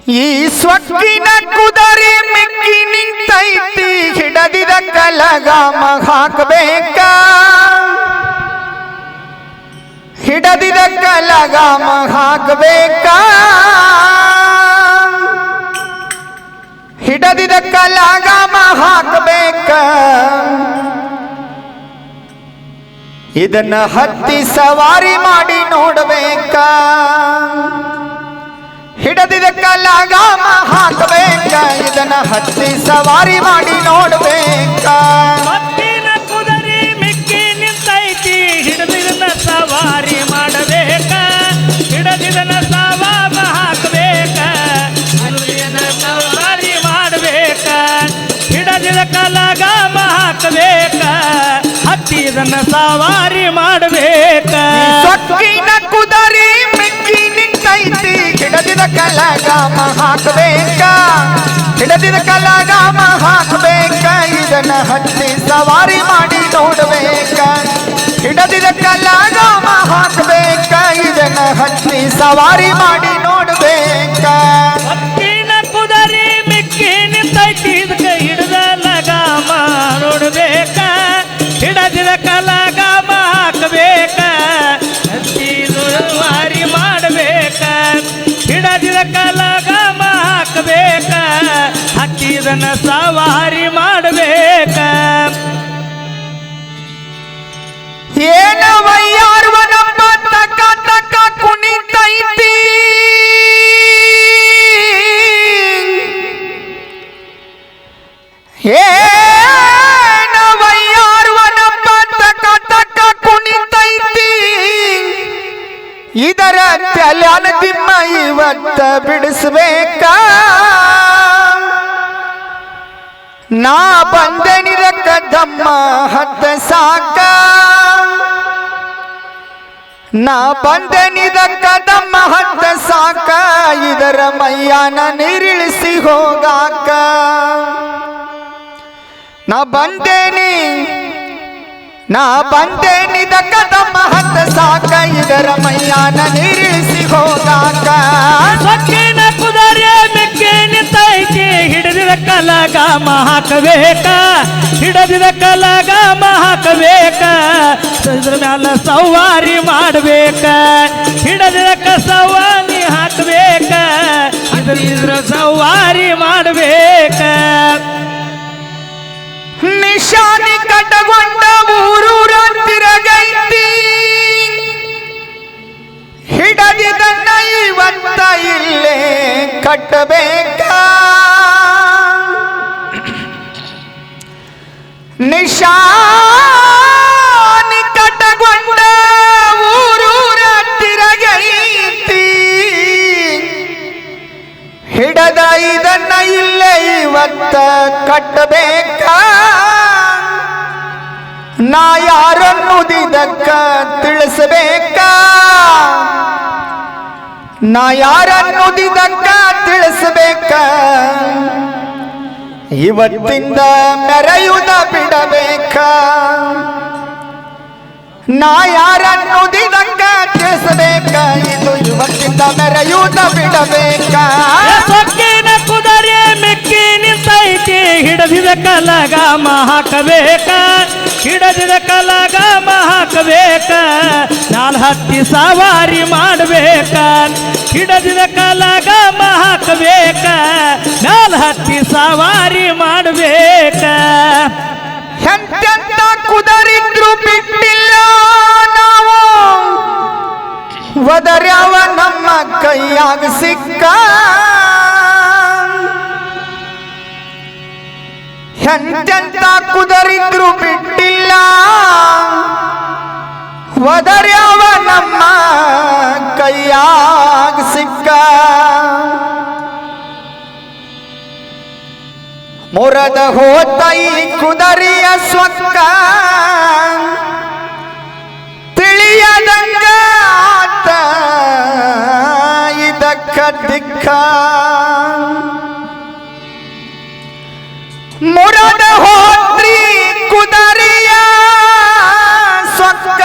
ಈ ಸ್ವಕ್ಕಿನ ಕುದರೆ ಮಿಕ್ಕಿ ನಿಂತೈತಿ ಹಿಡದಿದ ಕಲಗಾಮ ಹಾಕಬೇಕ ಹಿಡದಿದ ಕಲಗಾಮ ಹಾಕಬೇಕ ಹಿಡದಿದ ಕಲಗಾಮ ಹಾಕಬೇಕ ಇದನ್ನ ಹತ್ತಿ ಸವಾರಿ ಮಾಡಿ ನೋಡಬೇಕ ಹಿಡದಿದ ಕಲಗಾಮ ಹಾಕಬೇಕ ಇದನ್ನ ಹತ್ತಿ ಸವಾರಿ ಮಾಡಿ ನೋಡಬೇಕ ಸ್ವಕ್ಕಿನ ಕುದರೆ ಮಿಕ್ಕಿ ನಿಂತೈತಿ ಹಿಡದಿದ ಸವಾರಿ ಮಾಡಬೇಕ ಹಿಡದಿದನ ಸವಾಮ ಹಾಕಬೇಕ ಸವಾರಿ ಮಾಡಬೇಕ ಹಿಡದಿದ ಕಲಗಾಮ ಹಾಕಬೇಕ ಹತ್ತಿದನ ಸವಾರಿ ಮಾಡಬೇಕ ಸ್ವಕ್ಕಿನ ಕುದರೆ ಮಿಕ್ಕಿ ನಿಂತೈತಿ ಹಿಡದಿದ ಕಲಗಾಮ ಹಾಕಬೇಕ ಹಿಡದಿದ ಕಲಗಾಮ ಹಾಕಬೇಕ ಇದನ್ನ ಹತ್ತಿ ಸವಾರಿ ಮಾಡಿ ನೋಡಬೇಕ ಹಿಡದಿದ ಕಲಗಾಮ ಹಾಕಬೇಕ ಇದನ್ನ ಹತ್ತಿ ಸವಾರಿ ಮಾಡಿ ನೋಡಬೇಕ ಸ್ವಕ್ಕಿನ ಕುದರೆ ಮಿಕ್ಕಿ ನಿಂತೈತಿ ಇದಕ್ಕೆ ಹಿಡದ ಲಗಾಮ ನೋಡಬೇಕ ಹಿಡದಿದ ಕಲಗಾಮ ಹಾಕಬೇಕ ಹತ್ತಿ ಸವಾರಿ ಮಾಡಬೇಕ ಹಿಡದಿದ ಕಲಗಾಮ ಹಾಕಬೇಕ ಹತ್ತಿದನ ಸವಾರಿ ಮಾಡಬೇಕ ಏನವಯ್ಯಾರ್ವನಪ್ಪ ತಕ್ಕ ತಕ್ಕ ಕುಣಿತೈತಿ ಏನವಯ್ಯಾರ್ವನಪ್ಪ ತಕ್ಕ ತಕ್ಕ ಕುಣಿತೈತಿ ಇದರ ತಲ್ಯಾನ ದಿಮ್ಮ ಇವತ್ತ ಬಿಡಿಸ್ಬೇಕ ನಾ ಬಂದೆನಿರ ಕದಮ್ಮ ಹತ್ತ ಸಾಕ ನಾ ಬಂದೆನಿದ ಕದಮ್ಮ ಹತ್ತ ಸಾಕ ಇದರ ಮೈಯಾನ ನೀರಿಳಿಸಿ ಹೋಗಾಕ ನಾ ಬಂದೇನಿದ ಕದಮ್ಮ ಹತ್ತ ಸಾಕ ಇದರ ಮೈಯಾನ ನೀರಿಳಿಸಿ ಹೋಗಾಕ ಸ್ವಕ್ಕಿನ ಕುದರೆ ಮಿಕ್ಕಿ ನಿಂತೈತಿ ಹಿಡಿದಿದ ಕಲಗಾಮ ಹಾಕಬೇಕ ಹಿಡದಿದ ಕಲಗಾಮ ಹಾಕಬೇಕ ಇದ್ರ ಮ್ಯಾಲ ಸವಾರಿ ಮಾಡಬೇಕ ಹಿಡದಿದ ಸವಾರಿ ಹಾಕಬೇಕ ಇದ್ರ ಸವಾರಿ ಮಾಡಬೇಕ ನಿಶಾನಿ ಕಟ್ಟಗೊಂಡ ಊರೂರ ತಿರಗೈತಿ ಹಿಡದಿದನ್ನ ಇವತ್ತ ಇಲ್ಲೇ ಕಟ್ಟಬೇಕ ನಿಶಾನಿ ಕಟ್ಟಗೊಂಡ ಊರೂರ ತಿರಗೈತಿ ಹಿಡದ ಇದನ್ನ ಇಲ್ಲೇ ಇವತ್ತ ಕಟ್ಟಬೇಕ ನಾ ಯಾರನ್ನುದಿದಕ್ಕ ತಿಳಿಸಬೇಕ ನಾ ಯಾರನ್ನುದಿದಕ್ಕ ತಿಳಿಸಬೇಕ ಇವತ್ತಿಂದ ಮೆರೆಯುವುದ ಬಿಡಬೇಕ ನಾ ಯಾರನ್ನುದಿದಕ್ಕ ತಿಳಿಸಬೇಕ ಇದು ಇವತ್ತಿಂದ ಮೆರೆಯುವುದ ಬಿಡಬೇಕ ಸ್ವಕ್ಕಿನ ಕುದರೆ ಮಿಕ್ಕಿ ನಿಂತೈತಿ ಹಿಡದಿದ ಕಲಗಾಮ ಹಾಕಬೇಕ ಹಿಡದಿದ ಕಲಗಾಮ ಹಾಕಬೇಕ ನಾಲ್ ಹತ್ತಿ ಸವಾರಿ ಮಾಡಬೇಕ ಹಿಡದಿದ ಕಲಗಾಮ ಹಾಕಬೇಕ ನಾಲ್ ಹತ್ತಿ ಸವಾರಿ ಮಾಡಬೇಕ ಎಂತೆಂತ ಕುದರಿದ್ರು ಬಿಟ್ಟಿಲ್ಲ ನಾವು ಒದರ್ಯಾವ ನಮ್ಮ ಕೈಯಾಗ ಸಿಕ್ಕ ಎಂತೆಂತ ಕುದರಿದ್ರು ಬಿಟ್ಟಿಲ್ಲ ಒದರ್ಯಾವ ನಮ್ಮ ಕೈಯಾಗ ಸಿಕ್ಕ ಮುರದ ಹೋತೈ ಕುದರಿಯ ಸ್ವಕ್ಕ ತಿಳಿಯದಂಗ ಆತ ಇದಕ್ಕ ದಿಕ್ಕ ಮುರದ ಹೋತ್ರಿ ಕುದರಿಯ ಸ್ವಕ್ಕ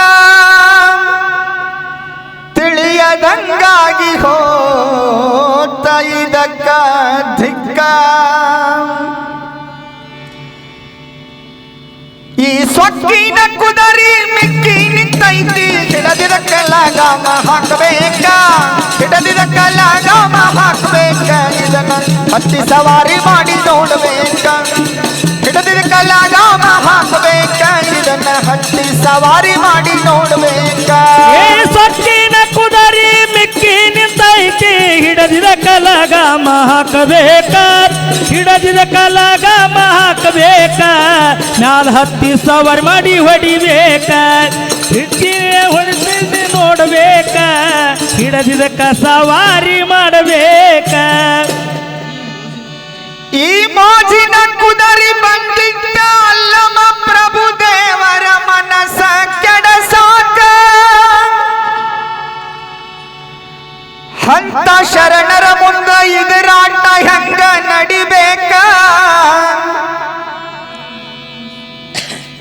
ತಿಳಿಯದಂಗಾಗಿ ಹೋತ ಇದಕ್ಕ ಈ ಸೊಕ್ಕಿನ ಕುದರಿ ಮಿಕ್ಕಿ ನಿಂತೈತಿ ಹಿಡದಿದ ಕಲಾಗಾಮ ಹಾಕಬೇಕ ಹಿಡದಿದ ಕಲಾಗಾಮ ಹಾಕಬೇಕ ಇದನ್ನ ಹತ್ತಿ ಸವಾರಿ ಮಾಡಿ ನೋಡಬೇಕ ಹಿಡದಿದ ಕಲಾಗಾಮ ಹಾಕಬೇಕ ಇದನ್ನ ಹತ್ತಿ ಸವಾರಿ ಮಾಡಿ ನೋಡಬೇಕ ಏ ಸೊಕ್ಕಿನ ಕುದರಿ ಮಿಕ್ಕಿ ನಿಂತೈತಿ ಹಿಡದಿದ ಕಲಗಾಮ ಹಾಕಬೇಕ ಹಿಡದಿದ ಕಲಗಾಮ ಹಾಕಬೇಕ ಮ್ಯಾಲ ಹತ್ತಿ ಸವಾರಿ ಮಾಡಿ ಹೊಡಿಬೇಕ ಹಿಡ್ಕಿನೇ ಹೊಡಿಸಿ ನೋಡಬೇಕ ಹಿಡದಿದಕ್ಕ ಸವಾರಿ ಮಾಡಬೇಕ ಈ ಮೋಜಿನ ಕುದರಿ ಬಂದಿದ್ದ ಅಲ್ಲಮ ಪ್ರಭು ದೇವರ ಮನಸ ಕೆಡಸಾಕ ಹಂತ ಶರಣರ ಮುಂದ ಇದರಾಟ ಹೆಂಗ ನಡಿಬೇಕ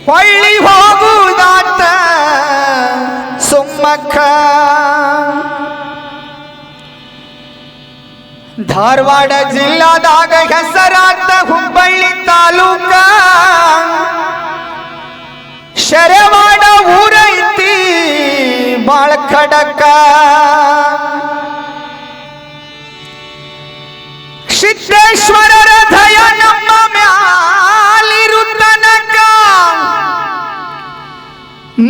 ಹೊಳ್ಳಿ ಹೋಗುವುದಾತ ಸುಮ್ಮಕ್ಕ ಧಾರವಾಡ ಜಿಲ್ಲಾದಾಗ ಹೆಸರಾದ ಹುಬ್ಬಳ್ಳಿ ತಾಲೂಕ ಶರವಾಡ ಊರೈತಿ ಬಾಳ ಖಡಕ ಸಿದ್ದೇಶ್ವರರ ದಯ ನಮ್ಮ ಮ್ಯಾಲಿರು ತನಕ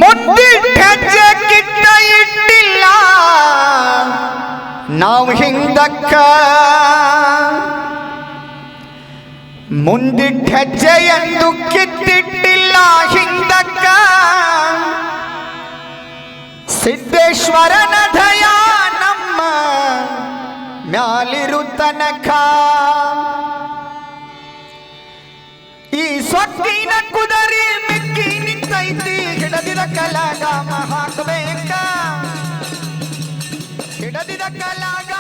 ಮುಂದಿಟ್ಟ ಹೆಜ್ಜೆ ಕಿತ್ತ ಇಟ್ಟಿಲ್ಲ ನಾವು ಹಿಂದಕ್ಕ ಮುಂದಿಟ್ಟ ಹೆಜ್ಜೆ ಎಂದು ಕಿತ್ತಿಟ್ಟಿಲ್ಲ ಹಿಂದಕ್ಕ ಸಿದ್ದೇಶ್ವರನ ದಯ ನಮ್ಮ ಮ್ಯಾಲಿರು ತನಕ ಈ ಸೊಕ್ಕಿನ ಕುದರಿ ಮಿಕ್ಕಿ ನಿಂತೈತಿ ಹಿಡದಿದ ಕಲಾಗಾಮ ಹಾಕಬೇಕ ಹಿಡದಿದ ಕಲಾಗ